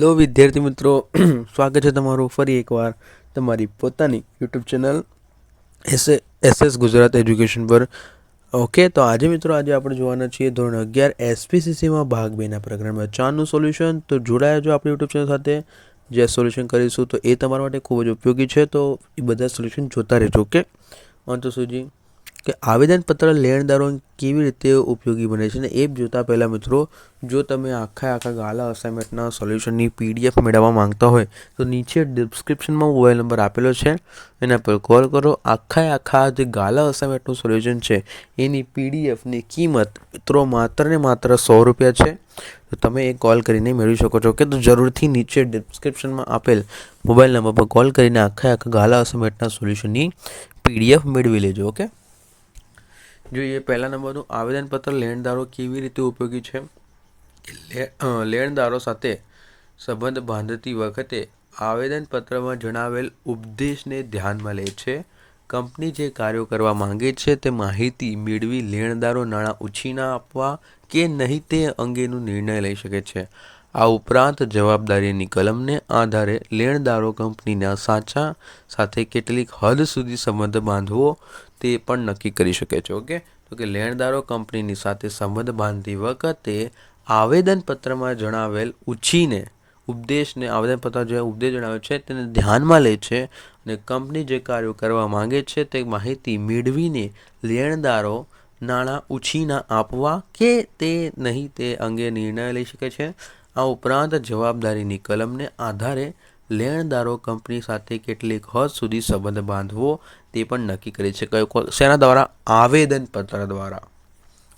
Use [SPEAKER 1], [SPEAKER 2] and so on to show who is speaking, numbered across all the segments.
[SPEAKER 1] Hello વિદ્યાર્થી મિત્રો, સ્વાગત છે તમારું ફરી એકવાર તમારી પોતાની YouTube channel SS Gujarat education પર. ઓકે, તો આજે આપણે જોવાના છીએ ધોરણ 11 એસપીસીસીમાં ભાગ 2ના પ્રકરણ 4નું સોલ્યુશન. તો જોડાયા જો આપણી યુટ્યુબ ચેનલ સાથે, જે સોલ્યુશન કરીશું તો એ તમારા માટે ખૂબ જ ઉપયોગી છે. તો એ બધા સોલ્યુશન જોતા રહેજો. ઓકે, અંત સુધી કે આવેદનપત્ર લેણદારો કેવી રીતે ઉપયોગી બને છે ને એ જોતા પહેલાં મિત્રો, જો તમે આખા ગાલા અસાઇનમેન્ટના સોલ્યુશનની પીડીએફ મેળવવા માંગતા હોય તો નીચે ડિસ્ક્રિપ્શનમાં મોબાઈલ નંબર આપેલો છે, એના પર કોલ કરો. આખા જે ગાલા અસાઇનમેન્ટનું સોલ્યુશન છે એની પીડીએફની કિંમત મિત્રો માત્ર ને માત્ર 100 રૂપિયા છે. તો તમે એ કોલ કરીને મેળવી શકો છો. કે તો જરૂરથી નીચે ડિસ્ક્રિપ્શનમાં આપેલ મોબાઈલ નંબર પર કોલ કરીને આખા ગાલા અસાઇનમેન્ટના સોલ્યુશનની પીડીએફ મેળવી લેજો. ઓકે, જોઈએ પહેલા નંબરનું આવેદનપત્ર લેણદારો કેવી રીતે ઉપયોગી છે. લેણદારો સાથે સંબંધ બાંધતી વખતે આવેદનપત્રમાં જણાવેલ ઉપદેશને ધ્યાનમાં લે છે. કંપની જે કાર્યો કરવા માંગે છે તે માહિતી મેળવી લેણદારો નાણાં ઉછીના આપવા કે નહીં તે અંગેનો નિર્ણય લઈ શકે છે. આ ઉપરાંત જવાબદારીની કલમને આધારે લેણદારો કંપનીના સાચા સાથે કેટલીક હદ સુધી સંબંધ બાંધવો તે પણ નક્કી કરી શકે છે. ઓકે, તો કે લેણદારો કંપનીની સાથે સંબંધ બાંધતી વખતે આવેદનપત્રમાં જણાવેલ આવેદનપત્ર જે ઉપદેશ જણાવે છે તેને ધ્યાનમાં લે છે અને કંપની જે કાર્યો કરવા માંગે છે તે માહિતી મેળવીને લેણદારો નાણાં ઉછીના આપવા કે તે નહીં તે અંગે નિર્ણય લઈ શકે છે. આ ઉપરાંત જવાબદારીની કલમને આધારે લેણદારો કંપની સાથે કેટલીક હદ સુધી સંબંધ બાંધવો તે પણ નક્કી કરે છે. શેના દ્વારા? આવેદનપત્ર દ્વારા.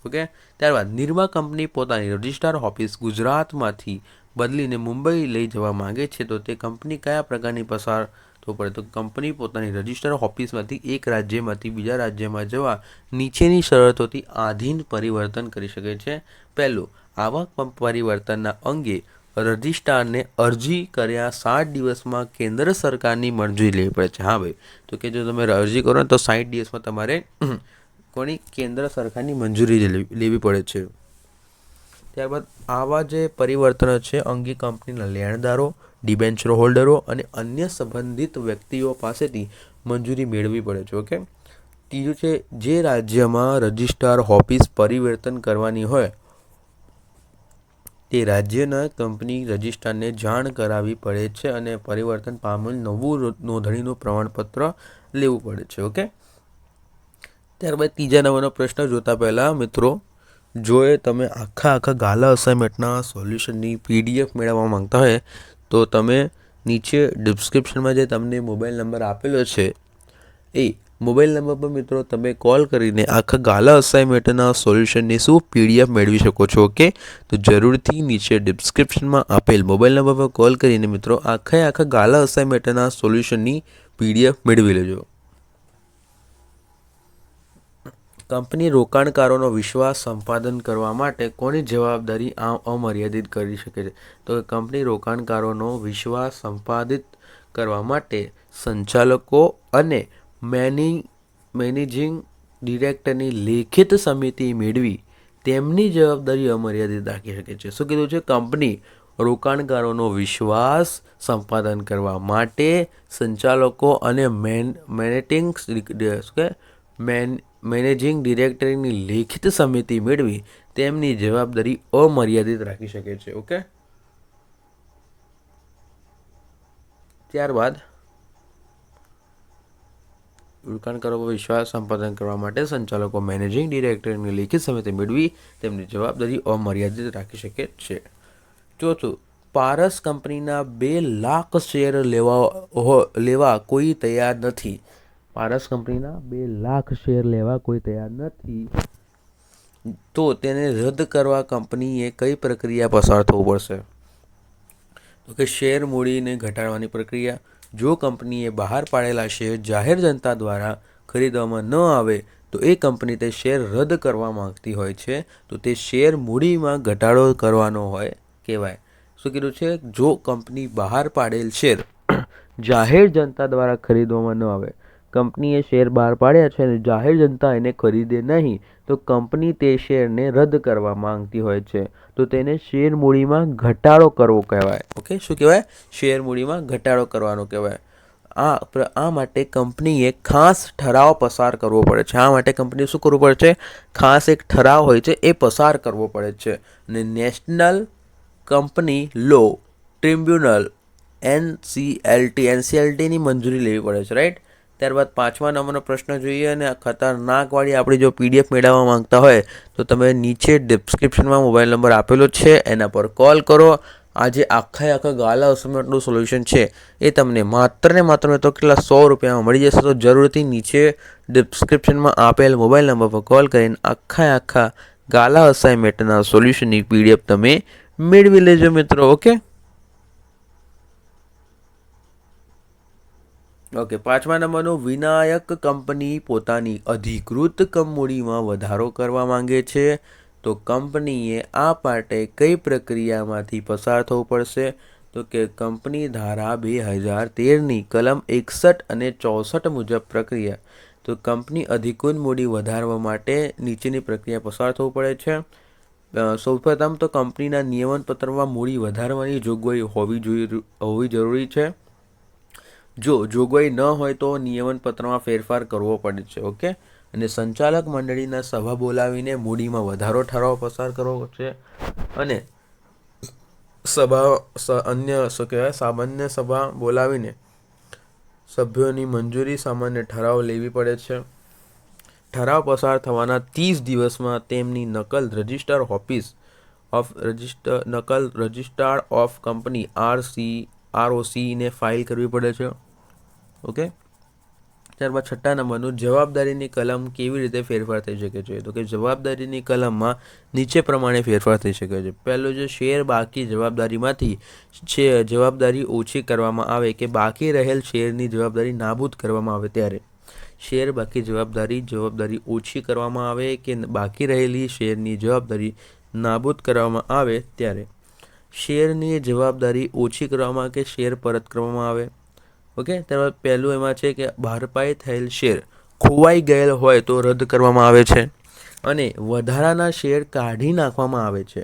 [SPEAKER 1] ઓકે, ત્યારબાદ નિર્મા કંપની પોતાની રજિસ્ટ્રાર ઓફિસ ગુજરાતમાંથી બદલીને મુંબઈ લઈ જવા માંગે છે તો તે કંપની કયા પ્રકારની પસાર થવું પડે? તો કંપની પોતાની રજિસ્ટ્રાર ઓફિસમાંથી એક રાજ્યમાંથી બીજા રાજ્યમાં જવા નીચેની શરતોથી આધીન પરિવર્તન કરી શકે છે. પહેલું, આવા પરિવર્તનના અંગે રજિસ્ટ્રારને અરજી કર્યા 60 દિવસમાં કેન્દ્ર સરકારની મંજૂરી લેવી પડે છે. હા ભાઈ, તો કે જો તમે અરજી કરો ને તો 60 દિવસમાં તમારે કેન્દ્ર સરકારની મંજૂરી લેવી પડે છે. ત્યારબાદ આવા જે પરિવર્તનો છે અંગે કંપનીના લેણદારો, ડિબેન્ચર હોલ્ડરો અને અન્ય સંબંધિત વ્યક્તિઓ પાસેથી મંજૂરી મેળવવી પડે છે. ઓકે, ત્રીજું છે જે રાજ્યમાં રજિસ્ટ્રાર ઓફિસ પરિવર્તન કરવાની હોય તે રાજ્યના કંપની રજિસ્ટ્રારને જાણ કરાવવી પડે છે અને પરિવર્તન પામેલ નવું નોંધણીનું પ્રમાણપત્ર લેવું પડે છે. ઓકે, ત્યારબાદ ત્રીજા નંબરનો પ્રશ્ન જોતા પહેલાં મિત્રો, જો તમે આખા ગાલા અસાઇનમેન્ટના સોલ્યુશનની પીડીએફ મેળવવા માંગતા હોય તો તમે નીચે ડિસ્ક્રિપ્શનમાં જે તમને મોબાઈલ નંબર આપેલો છે એ મોબાઈલ નંબર પર મિત્રો તમે કોલ કરીને આખા ગાલા અસાઇનમેન્ટના સોલ્યુશનની પીડીએફ મેળવી શકો છો. ઓકે, તો જરૂરથી નીચે ડિસ્ક્રિપ્શનમાં આપેલ મોબાઈલ નંબર પર કોલ કરીને મિત્રો આખા ગાલા અસાઇનમેન્ટના સોલ્યુશનની પીડીએફ મેળવી લેજો. કંપની રોકાણકારોનો વિશ્વાસ સંપાદન કરવા માટે કોની જવાબદારી અમર્યાદિત કરી શકે છે? તો કંપની રોકાણકારોનો વિશ્વાસ સંપાદિત કરવા માટે સંચાલકો અને મેનેજિંગ ડિરેક્ટરની લેખિત સમિતિ મેળવી તેમની જવાબદારી અમર્યાદિત રાખી શકે છે. શું કીધું છે? કંપની રોકાણકારોનો વિશ્વાસ સંપાદન કરવા માટે સંચાલકો અને મેનેજિંગ ડિરેક્ટરની લેખિત સમિતિ મેળવી તેમની જવાબદારી અમર્યાદિત રાખી શકે છે. ઓકે, ત્યારબાદ રોકાણકારો પર વિશ્વાસ સંપાદન કરવા માટે સંચાલકો મેનેજિંગ ડિરેક્ટરની લેખિત સમિતિ મેળવી તેમની જવાબદારી અમર્યાદિત રાખી શકે છે. ચોથું, પારસ કંપનીના 2 લાખ શેર લેવા કોઈ તૈયાર નથી. પારસ કંપનીના 2 લાખ શેર લેવા કોઈ તૈયાર નથી તો તેને રદ કરવા કંપનીએ કઈ પ્રક્રિયા પસાર થવું પડશે? તો કે શેર મૂડીને ઘટાડવાની પ્રક્રિયા. જો કંપનીએ બહાર પાડેલા શેર જાહેર જનતા દ્વારા ખરીદવામાં ન આવે તો એ કંપની તે શેર રદ કરવા માંગતી હોય છે તો તે શેર મૂડીમાં ઘટાડો કરવાનો હોય કહેવાય. શું કીધું છે? જો કંપની બહાર પાડેલ શેર જાહેર જનતા દ્વારા ખરીદવામાં ન આવે કંપનીએ શેર બહાર પાડ્યા છે અને જાહેર જનતા એને ખરીદે નહીં તો કંપની તે શેરને રદ કરવા માંગતી હોય છે, તો તેને શેર મૂડીમાં ઘટાડો કરવો કહેવાય. ઓકે, શું કહેવાય? શેર મૂડીમાં ઘટાડો કરવાનો કહેવાય. આ માટે કંપનીએ ખાસ ઠરાવ પસાર કરવો પડે છે. આ માટે કંપનીએ શું કરવું પડે છે? ખાસ એક ઠરાવ હોય છે એ પસાર કરવો પડે છે. અને નેશનલ કંપની લો ટ્રિબ્યુનલ NCLTની મંજૂરી લેવી પડે છે, રાઈટ. ત્યારબાદ 5મા નંબરનો પ્રશ્ન જોઈએ. અને આ ખતરનાકવાળી આપણી જો PDF મેળવવા માંગતા હોય તો તમે નીચે ડિસ્ક્રિપ્શનમાં મોબાઈલ નંબર આપેલો છે, એના પર કોલ કરો. આજે આખા ગાલા અસાઇનમેન્ટનું સોલ્યુશન છે એ તમને માત્ર ને માત્ર તો કેટલા 100 રૂપિયામાં મળી જશે. તો જરૂરથી નીચે ડિસ્ક્રિપ્શનમાં આપેલ મોબાઈલ નંબર પર કોલ કરીને આખા ગાલા અસાઇનમેન્ટના સોલ્યુશનની PDF તમે મેળવી લેજો મિત્રો. ઓકે, 5મા નંબરનું વિનાયક કંપની પોતાની અધિકૃત મૂડીમાં વધારો કરવા માંગે છે તો કંપનીએ આ માટે કઈ પ્રક્રિયામાંથી પસાર થવું પડશે? તો કે કંપની ધારા 2013ની કલમ 61 અને 64 મુજબ પ્રક્રિયા. તો કંપની અધિકૃત મૂડી વધારવા માટે નીચેની પ્રક્રિયા પસાર થવું પડે છે. સૌપ્રથમ તો કંપનીના નિયમનપત્રમાં મૂડી વધારવાની જોગવાઈ હોવી જરૂરી છે. જો જોગવાઈ ન હોય તો નિયમનપત્રમાં ફેરફાર કરવો પડે છે. ઓકે, અને સંચાલક મંડળીના સભા બોલાવીને મૂડીમાં વધારો ઠરાવ પસાર કરવો છે. અને સામાન્ય સભા બોલાવીને સભ્યોની મંજૂરી સામાન્ય ઠરાવ લેવી પડે છે. ઠરાવ પસાર થવાના 30 દિવસમાં તેમની નકલ રજિસ્ટ્રાર ઓફ કંપની ROC ને ફાઇલ કરવી પડે છે. ઓકે, ત્યારબાદ 6મા નંબરનું જવાબદારીની કલમ કેવી રીતે ફેરફાર થઈ શકે છે? તો કે જવાબદારીની કલમમાં નીચે પ્રમાણે ફેરફાર થઈ શકે છે. પહેલું, જે શેર બાકી જવાબદારીમાંથી જવાબદારી ઓછી કરવામાં આવે કે બાકી રહેલ શેરની જવાબદારી નાબૂદ કરવામાં આવે ત્યારે. શેર બાકી જવાબદારી ઓછી કરવામાં આવે કે બાકી રહેલી શેરની જવાબદારી નાબૂદ કરવામાં આવે ત્યારે. શેરની જવાબદારી ઓછી કરવામાં કે શેર પરત કરવામાં આવે. ઓકે, ત્યારબાદ પહેલું એમાં છે કે ભરપાઈ થયેલ શેર ખોવાઈ ગયેલ હોય તો રદ કરવામાં આવે છે અને વધારાના શેર કાઢી નાખવામાં આવે છે.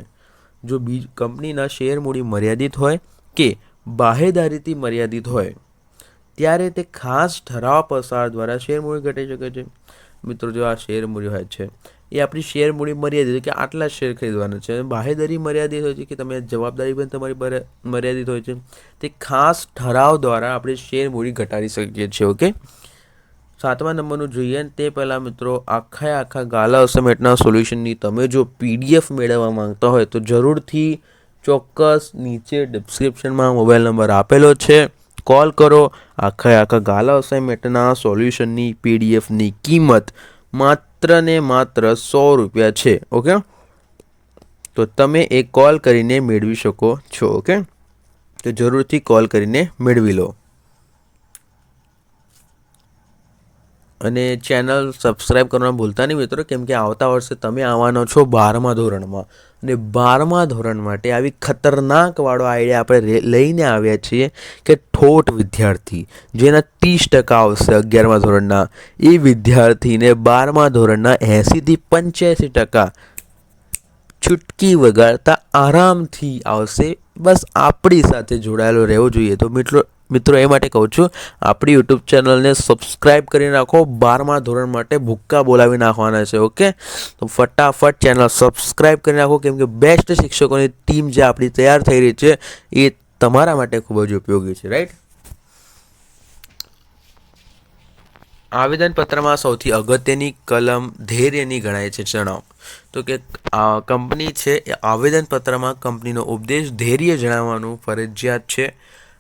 [SPEAKER 1] જો કંપનીના શેર મૂડી મર્યાદિત હોય કે બાહેદારીથી મર્યાદિત હોય ત્યારે તે ખાસ ઠરાવ પસાર દ્વારા શેર મૂડી ઘટી શકે છે. મિત્રો, જો આ શેર મૂડી હોય છે એ આપણી શેર મૂડી મર્યાદિત કે આટલા શેર ખરીદવાના છે. બાહેદારી મર્યાદિત હોય છે કે તમે જવાબદારી પણ તમારી મર્યાદિત હોય છે. તે ખાસ ઠરાવ દ્વારા આપણે શેર મૂડી ઘટાડી શકીએ છીએ. ઓકે, 7મા નંબરનું જોઈએ તે પહેલાં મિત્રો આખા ગાલા અસાઇનમેન્ટના સોલ્યુશનની તમે જો PDF મેળવવા માંગતા હોય તો જરૂરથી ચોક્કસ નીચે ડિસ્ક્રિપ્શનમાં મોબાઈલ નંબર આપેલો છે, કોલ કરો. આખા ગાલા અસાઇનમેન્ટના સોલ્યુશનની PDFની કિંમત માત્ર ને માત્ર 100 રૂપિયા છે. ઓકે, તો તમે એ કોલ કરીને મેળવી શકો છો. ઓકે, તો જરૂરથી કોલ કરીને મેળવી લો. અને ચેનલ સબસ્ક્રાઈબ કરવાનું ભૂલતા નહીં મિત્રો, કેમ કે આવતા વર્ષે તમે આવવાનો છો 12મા ધોરણમાં અને 12મા ધોરણ માટે આવી ખતરનાકવાળો આઈડિયા આપણે લઈને આવ્યા છીએ કે ઠોઠ વિદ્યાર્થી જેના 30% આવશે 11મા ધોરણના એ વિદ્યાર્થીને 12મા ધોરણના 80 થી 85% ચૂટકી વગાડતા આરામથી આવશે. બસ આપણી સાથે જોડાયેલો રહેવો જોઈએ. તો મિત્રો એ માટે કહું છું, આપણી YouTube ચેનલને સબસ્ક્રાઈબ કરી નાખો. 12મા ધોરણ માટે ભૂક્કા બોલાવી નાખવાના છે. ઓકે, તો ફટાફટ ચેનલ સબસ્ક્રાઈબ કરી નાખો, કેમ કે બેસ્ટ શિક્ષકોની ટીમ જે આપણી તૈયાર થઈ રહી છે એ તમારા માટે ખૂબ જ ઉપયોગી છે, રાઈટ. આવેદનપત્રમાં સૌથી અગત્યની કલમ ધૈર્યની ગણાય છે. જણાવો. તો કે કંપની છે એ આવેદનપત્રમાં કંપનીનો ઉપદેશ ધૈર્ય જણાવવાનું ફરજિયાત છે.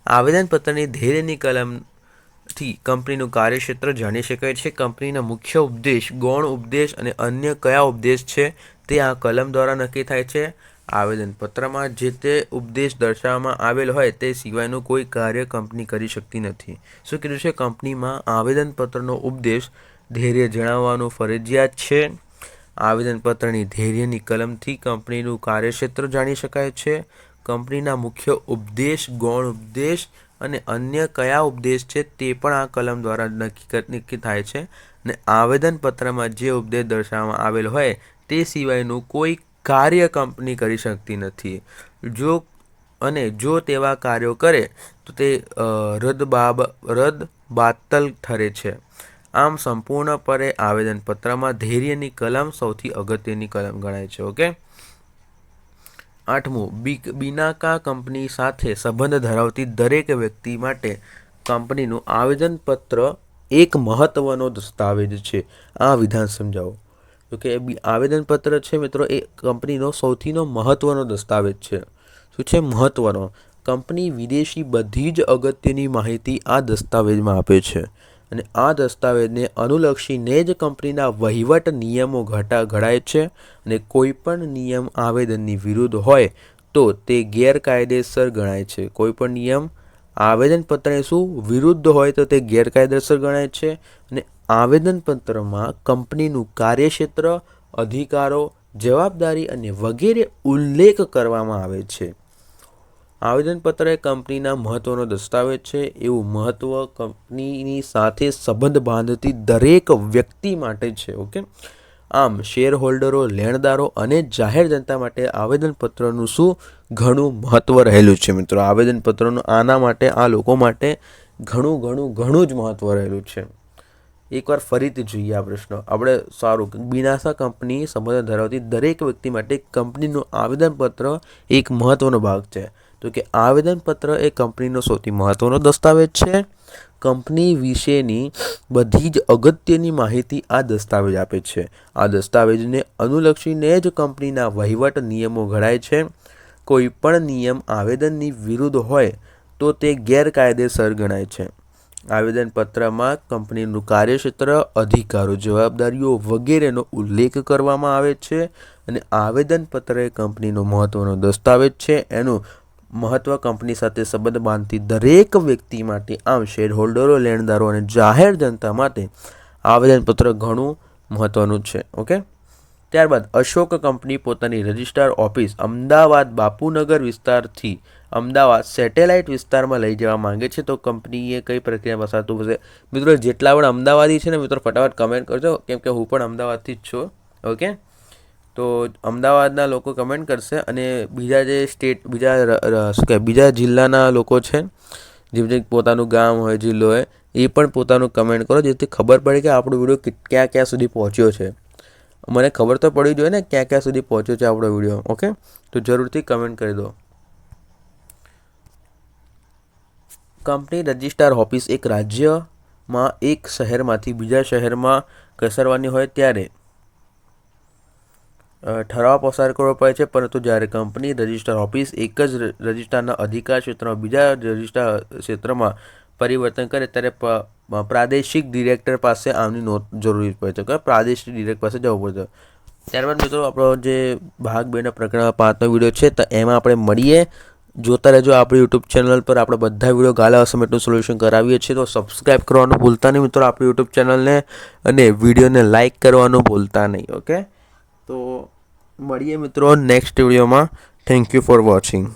[SPEAKER 1] આવેદનપત્રની ધૈર્યની કલમથી કંપનીનું કાર્યક્ષેત્ર જાણી શકાય છે. કંપનીના મુખ્ય ઉપદેશ, ગૌણ ઉપદેશ અને અન્ય કયા ઉપદેશ છે તે આ કલમ દ્વારા નક્કી થાય છે. આવેદનપત્રમાં જે તે ઉપદેશ દર્શાવવામાં આવેલ હોય તે સિવાયનું કોઈ કાર્ય કંપની કરી શકતી નથી. શું કીધું છે? કંપનીમાં આવેદનપત્રનો ઉપદેશ ધૈર્ય જણાવવાનું ફરજિયાત છે. આવેદનપત્રની ધૈર્યની કલમથી કંપનીનું કાર્યક્ષેત્ર જાણી શકાય છે. કંપનીના મુખ્ય ઉપદેશ, ગૌણ ઉપદેશ અને અન્ય કયા ઉપદેશ છે તે પણ આ કલમ દ્વારા નક્કી થાય છે. અને આવેદનપત્રમાં જે ઉપદેશ દર્શાવવામાં આવેલ હોય તે સિવાયનું કોઈ કાર્ય કંપની કરી શકતી નથી. જો તેવા કાર્યો કરે તો તે રદબાતલ ઠરે છે. આમ સંપૂર્ણપણે આવેદનપત્રમાં ધૈર્યની કલમ સૌથી અગત્યની કલમ ગણાય છે. ઓકે. 8મું, બીનાકા કંપની સાથે સંબંધ ધરાવતી દરેક વ્યક્તિ માટે કંપનીનું આવેદનપત્ર એક મહત્વનો દસ્તાવેજ છે. આ વિધાન સમજાવો. તો કે આવેદનપત્ર છે મિત્રો એ કંપનીનો સૌથીનો મહત્વનો દસ્તાવેજ છે. શું છે? મહત્વનો. કંપની વિદેશી બધી જ અગત્યની માહિતી આ દસ્તાવેજમાં આપે છે. અને આ દસ્તાવેજને અનુલક્ષીને જ કંપનીના વહીવટ નિયમો ઘડાય છે. અને કોઈ પણ નિયમ આવેદનની વિરુદ્ધ હોય તો તે ગેરકાયદેસર ગણાય છે. કોઈ પણ નિયમ આવેદનપત્રને વિરુદ્ધ હોય તો તે ગેરકાયદેસર ગણાય છે. અને આવેદનપત્રમાં કંપનીનું કાર્યક્ષેત્ર, અધિકારો, જવાબદારી અને વગેરે ઉલ્લેખ કરવામાં આવે છે. આવેદનપત્ર એ કંપનીના મહત્વનો દસ્તાવેજ છે. એવું મહત્વ કંપનીની સાથે સંબંધ બાંધતી દરેક વ્યક્તિ માટે છે. ઓકે. આમ શેર હોલ્ડરો, લેણદારો અને જાહેર જનતા માટે આવેદનપત્રનું ઘણું મહત્વ રહેલું છે મિત્રો. આવેદનપત્રનું આના માટે, આ લોકો માટે ઘણું જ મહત્વ રહેલું છે. એકવાર ફરીથી જોઈએ આ પ્રશ્ન આપણે. સારું. બીનાકા કંપની સંબંધ ધરાવતી દરેક વ્યક્તિ માટે કંપનીનું આવેદનપત્ર એક મહત્વનો ભાગ છે. તો કે આવેદનપત્ર એ કંપનીનો સૌથી મહત્વનો દસ્તાવેજ છે. કંપની વિશેની બધી જ અગત્યની માહિતી આ દસ્તાવેજ આપે છે. આ દસ્તાવેજને અનુલક્ષીને જ કંપનીના વહીવટ નિયમો ઘડાય છે. કોઈ પણ નિયમ આવેદનની વિરુદ્ધ હોય તો તે ગેરકાયદેસર ગણાય છે. આવેદનપત્રમાં કંપનીનું કાર્યક્ષેત્ર, અધિકારો, જવાબદારીઓ વગેરેનો ઉલ્લેખ કરવામાં આવે છે. અને આવેદનપત્ર એ કંપનીનો મહત્વનો દસ્તાવેજ છે. એનું મહત્વ કંપની સાથે સંબંધ બાંધતી દરેક વ્યક્તિ માટે, આમ શેર હોલ્ડરો, લેણદારો અને જાહેર જનતા માટે આવેદનપત્ર ઘણું મહત્વનું છે. ઓકે. ત્યારબાદ અશોક કંપની પોતાની રજિસ્ટ્રાર ઓફિસ અમદાવાદ બાપુનગર વિસ્તારથી અમદાવાદ સેટેલાઇટ વિસ્તારમાં લઈ જવા માંગે છે. તો કંપનીએ કઈ પ્રક્રિયા પસાર થવું પડશે? મિત્રો જેટલા પણ અમદાવાદી છે ને મિત્રો ફટાફટ કમેન્ટ કરજો, કેમ કે હું પણ અમદાવાદથી જ છું. ઓકે. તો અમદાવાદના લોકો કમેન્ટ કરશે અને બીજા જે સ્ટેટ, બીજા જિલ્લાના લોકો છે, જેમ પોતાનું ગામ હોય, જિલ્લો હોય, એ પણ પોતાનું કમેન્ટ કરો, જેથી ખબર પડે કે આપણો વિડીયો ક્યાં સુધી પહોંચ્યો છે. મને ખબર તો પડવી જોઈએ ને ક્યાં સુધી પહોંચ્યો છે આપણો વિડીયો. ઓકે. તો જરૂરથી કમેન્ટ કરી દો. કંપની રજિસ્ટ્રાર ઓફિસ એક રાજ્યમાં એક શહેરમાંથી બીજા શહેરમાં ખસેડવાની હોય ત્યારે ઠરાવ પસાર કરવો પડે છે. પરંતુ જ્યારે કંપની રજિસ્ટ્રાર ઓફિસ એક જ રજિસ્ટ્રારના અધિકાર ક્ષેત્રમાં બીજા રજિસ્ટ્રાર ક્ષેત્રમાં પરિવર્તન કરે ત્યારે પ્રાદેશિક ડિરેક્ટર પાસે આમની નોંધ જરૂરી પડે છે. પ્રાદેશિક ડિરેક્ટર પાસે જવું પડશે. ત્યારબાદ મિત્રો આપણો જે ભાગ 2ના પ્રકરણ 5નો વિડીયો છે, તો એમાં આપણે મળીએ. જોતા રહેજો આપણી યુટ્યુબ ચેનલ પર. આપણે બધા વિડીયો ગાલા અસાઇનમેન્ટનું સોલ્યુશન કરાવીએ છીએ. તો સબસ્ક્રાઈબ કરવાનું ભૂલતા નહીં મિત્રો આપણી યુટ્યુબ ચેનલને, અને વિડીયોને લાઇક કરવાનું ભૂલતા નહીં. ઓકે. તો મળીએ મિત્રો નેક્સ્ટ વિડીયોમાં. Thank you for watching.